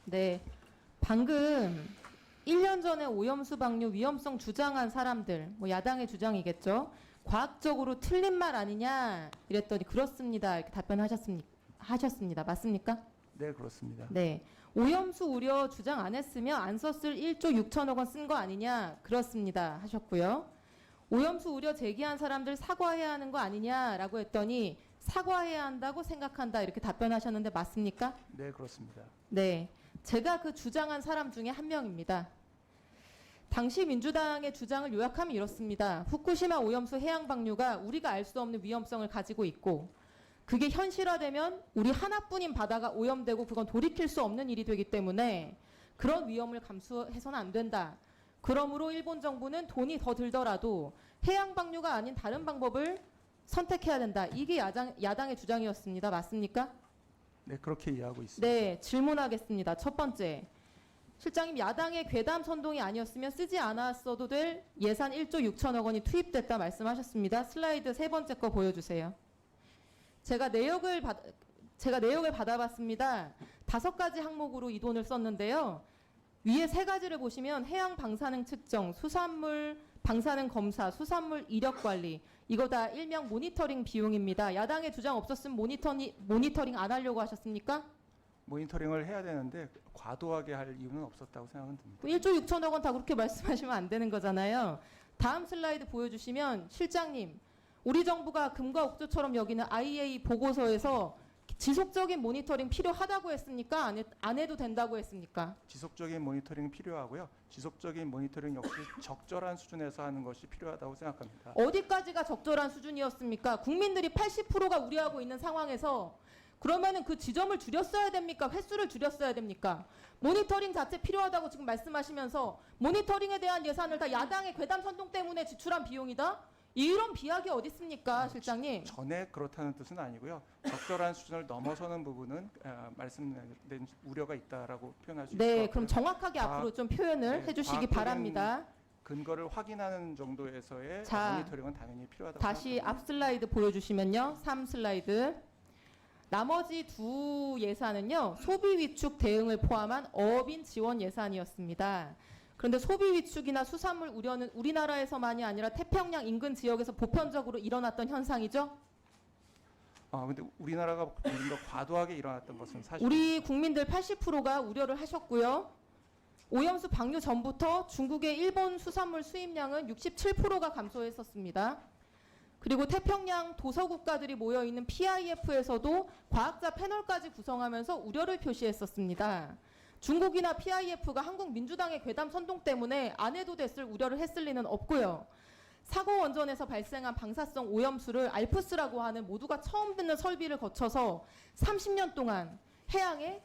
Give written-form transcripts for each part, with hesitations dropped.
네, 방금 1년 전에 오염수 방류 위험성 주장한 사람들, 뭐 야당의 주장이겠죠. 과학적으로 틀린 말 아니냐 이랬더니 그렇습니다. 이렇게 하셨습니다. 맞습니까? 네, 그렇습니다. 네. 오염수 우려 주장 안 했으면 안 썼을 1조 6천억 원 쓴 거 아니냐? 그렇습니다. 하셨고요. 오염수 우려 제기한 사람들 사과해야 하는 거 아니냐라고 했더니 사과해야 한다고 생각한다. 이렇게 답변하셨는데 맞습니까? 네, 그렇습니다. 네. 제가 그 주장한 사람 중에 한 명입니다. 당시 민주당의 주장을 요약하면 이렇습니다. 후쿠시마 오염수 해양 방류가 우리가 알 수 없는 위험성을 가지고 있고 그게 현실화되면 우리 하나뿐인 바다가 오염되고 그건 돌이킬 수 없는 일이 되기 때문에 그런 위험을 감수해서는 안 된다. 그러므로 일본 정부는 돈이 더 들더라도 해양 방류가 아닌 다른 방법을 선택해야 된다. 이게 야당의 주장이었습니다. 맞습니까? 네, 그렇게 이해하고 있습니다. 네, 질문하겠습니다. 첫 번째. 실장님, 야당의 괴담 선동이 아니었으면 쓰지 않았어도 될 예산 1조 6천억 원이 투입됐다 말씀하셨습니다. 슬라이드 세 번째 거 보여주세요. 제가 내역을 받아봤습니다. 5가지 항목으로 이 돈을 썼는데요. 위에 3가지를 보시면 해양 방사능 측정, 수산물 방사능 검사, 수산물 이력 관리, 이거 다 일명 모니터링 비용입니다. 야당의 주장 없었으면 모니터링 안 하려고 하셨습니까? 모니터링을 해야 되는데 과도하게 할 이유는 없었다고 생각은 듭니다. 1조 6천억 원 다 그렇게 말씀하시면 안 되는 거잖아요. 다음 슬라이드 보여주시면 실장님, 우리 정부가 금과 옥조처럼 여기는 IEA 보고서에서 지속적인 모니터링 필요하다고 했습니까? 안 해도 된다고 했습니까? 지속적인 모니터링 필요하고요. 지속적인 모니터링 역시 적절한 수준에서 하는 것이 필요하다고 생각합니다. 어디까지가 적절한 수준이었습니까? 국민들이 80%가 우려하고 있는 상황에서 그러면은 그 지점을 줄였어야 됩니까? 횟수를 줄였어야 됩니까? 모니터링 자체 필요하다고 지금 말씀하시면서 모니터링에 대한 예산을 다 야당의 괴담 선동 때문에 지출한 비용이다? 이런 비약이 어디 있습니까, 실장님? 전에 그렇다는 뜻은 아니고요. 적절한 수준을 넘어서는 부분은 말씀드린 우려가 있다라고 표현할 수 있을 것 네, 같고요. 그럼 정확하게 앞으로 좀 표현을 해주시기 과학적인 바랍니다. 근거를 확인하는 정도에서의 자, 모니터링은 당연히 필요하다고 다시 생각합니다. 앞 슬라이드 보여주시면요. 3 슬라이드. 나머지 두 예산은요. 소비 위축 대응을 포함한 어업인 지원 예산이었습니다. 그런데 소비 위축이나 수산물 우려는 우리나라에서만이 아니라 태평양 인근 지역에서 보편적으로 일어났던 현상이죠. 근데 우리나라가 좀 더 과도하게 일어났던 것은 사실. 우리 국민들 80%가 우려를 하셨고요. 오염수 방류 전부터 중국의 일본 수산물 수입량은 67%가 감소했었습니다. 그리고 태평양 도서국가들이 모여있는 PIF에서도 과학자 패널까지 구성하면서 우려를 표시했었습니다. 중국이나 PIF가 한국 민주당의 괴담 선동 때문에 안 해도 됐을 우려를 했을 리는 없고요. 사고 원전에서 발생한 방사성 오염수를 알프스라고 하는 모두가 처음 듣는 설비를 거쳐서 30년 동안 해양에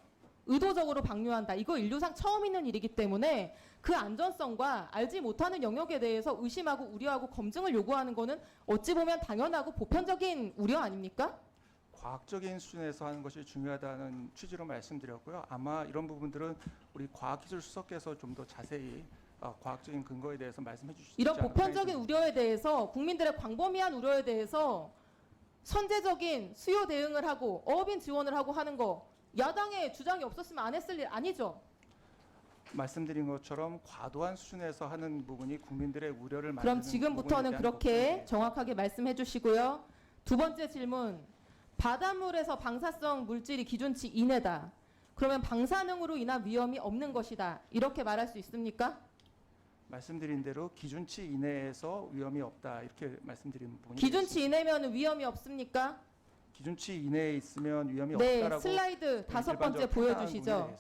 의도적으로 방류한다. 이거 인류상 처음 있는 일이기 때문에 그 안전성과 알지 못하는 영역에 대해서 의심하고 우려하고 검증을 요구하는 거는 어찌 보면 당연하고 보편적인 우려 아닙니까? 과학적인 수준에서 하는 것이 중요하다는 취지로 말씀드렸고요. 아마 이런 부분들은 우리 과학기술수석께서 좀 더 자세히 과학적인 근거에 대해서 말씀해 주시지 이런 않을까 보편적인 우려에 대해서 국민들의 광범위한 우려에 대해서 선제적인 수요 대응을 하고 어업인 지원을 하고 하는 거 야당의 주장이 없었으면 안 했을 일 아니죠? 말씀드린 것처럼 과도한 수준에서 하는 부분이 국민들의 우려를 만드는 그럼 지금부터는 부분에 대한 그렇게 걱정이 정확하게 말씀해 주시고요. 두 번째 질문. 바닷물에서 방사성 물질이 기준치 이내다. 그러면 방사능으로 인한 위험이 없는 것이다. 이렇게 말할 수 있습니까? 말씀드린 대로 기준치 이내에서 위험이 없다 이렇게 말씀드린 부분이 기준치 이내면 위험이 없습니까? 기준치 이내에 있으면 위험이 네, 없다라고 슬라이드 5번째 보여주시죠.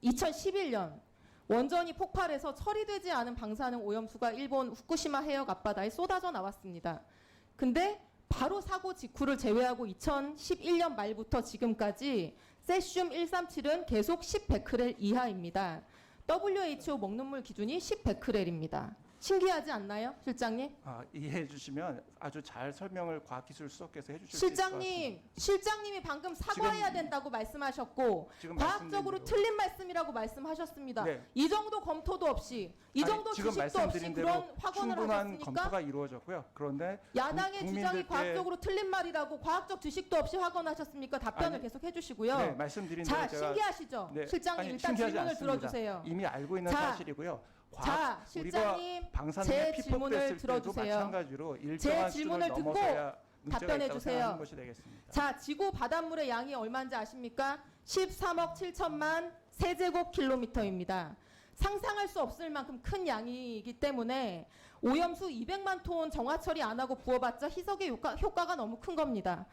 2011년 원전이 폭발해서 처리되지 않은 방사능 오염수가 일본 후쿠시마 해역 앞바다에 쏟아져 나왔습니다. 근데 바로 사고 직후를 제외하고 2011년 말부터 지금까지 세슘 137은 계속 10베크렐 이하입니다. WHO 먹는 물 기준이 10베크렐입니다. 신기하지 않나요, 실장님? 이해해 주시면 아주 잘 설명을 과학기술수석께서 해주실 수 있을 것 같습니다. 실장님이 방금 사과해야 된다고 말씀하셨고 지금 과학적으로 말씀드린 틀린 말씀이라고 말씀하셨습니다. 네. 이 정도 검토도 없이 이 정도 지금 주식도 없이 말씀드린 대로 그런 확언을 충분한 하셨습니까? 검토가 이루어졌고요. 그런데 야당의 주장이 국민들께- 과학적으로 틀린 말이라고 과학적 지식도 없이 확언하셨습니까? 답변을 아니, 계속 해주시고요. 네, 말씀드린 자, 대로 제가 신기하시죠? 네, 실장님 아니, 일단 신기하지 질문을 않습니다. 들어주세요. 이미 알고 있는 자, 사실이고요. 자, 우리가 실장님 방사능에 제 질문을 피폭됐을 때도 들어주세요. 마찬가지로 일정한 질문을 수준을 듣고 넘어서야 문제가 답변해 있다고 주세요. 생각하는 것이 되겠습니다. 자, 지구 바닷물의 양이 얼마인지 아십니까? 13억 7천만 세제곱킬로미터입니다. 상상할 수 없을 만큼 큰 양이기 때문에 오염수 200만 톤 정화 처리 안 하고 부어봤자 희석의 효과가 너무 큰 겁니다.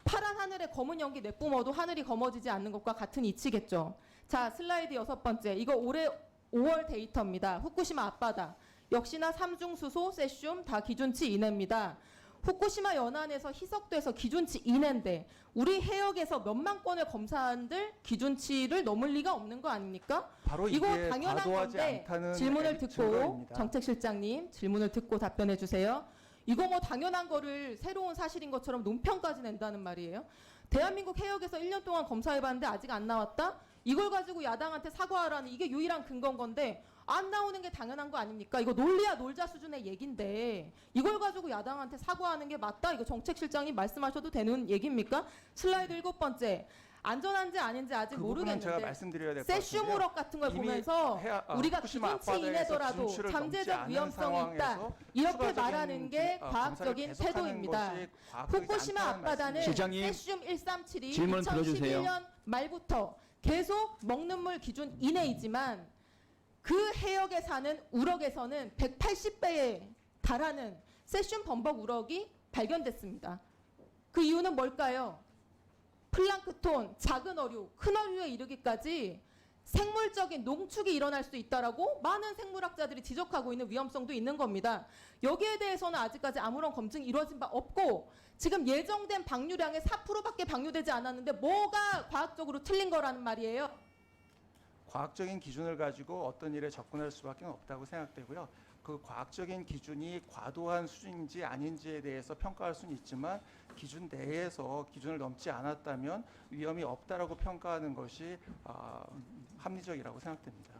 파란 하늘에 검은 연기 내뿜어도 하늘이 검어지지 않는 것과 같은 이치겠죠. 자, 슬라이드 6번째. 이거 올해 5월 데이터입니다. 후쿠시마 앞바다. 역시나 삼중수소, 세슘 다 기준치 이내입니다. 후쿠시마 연안에서 희석돼서 기준치 이내인데 우리 해역에서 몇만 건을 검사한들 기준치를 넘을 리가 없는 거 아닙니까? 바로 이거 이게 당연한 과도하지 건데 않다는 질문을 듣고 증거입니다. 정책실장님 질문을 듣고 답변해 주세요. 이거 뭐 당연한 거를 새로운 사실인 것처럼 논평까지 낸다는 말이에요. 대한민국 해역에서 1년 동안 검사해봤는데 아직 안 나왔다? 이걸 가지고 야당한테 사과하라는 이게 유일한 근거인 건데 안 나오는 게 당연한 거 아닙니까? 이거 논리야 놀자 수준의 얘긴데 이걸 가지고 야당한테 사과하는 게 맞다? 이거 정책실장님 말씀하셔도 되는 얘기입니까? 슬라이드 7번째. 안전한지 아닌지 아직 그 부분은 제가 모르겠는데 말씀드려야 될 것 같은데요. 세슘 우럭 같은 걸 이미 보면서 우리가 후쿠시마 기준치 앞바다에서 이내더라도 기준치를 넘지 잠재적 않은 위험성이 있다. 상황에서 이렇게 추가적인 말하는 게 검사를 과학적인 계속하는 태도입니다. 것이 과학적이지 후쿠시마 않다는 앞바다는 말씀입니다. 실장님, 세슘 137이 질문 들어주세요. 2011년 말부터 계속 먹는 물 기준 이내이지만 그 해역에 사는 우럭에서는 180배에 달하는 세슘 범벅 우럭이 발견됐습니다. 그 이유는 뭘까요? 플랑크톤, 작은 어류, 큰 어류에 이르기까지 생물적인 농축이 일어날 수 있다라고 많은 생물학자들이 지적하고 있는 위험성도 있는 겁니다. 여기에 대해서는 아직까지 아무런 검증이 이루어진 바 없고 지금 예정된 방류량의 4%밖에 방류되지 않았는데 뭐가 과학적으로 틀린 거라는 말이에요. 과학적인 기준을 가지고 어떤 일에 접근할 수밖에 없다고 생각되고요. 그 과학적인 기준이 과도한 수준인지 아닌지에 대해서 평가할 수는 있지만 기준 내에서 기준을 넘지 않았다면 위험이 없다라고 평가하는 것이 합리적이라고 생각됩니다.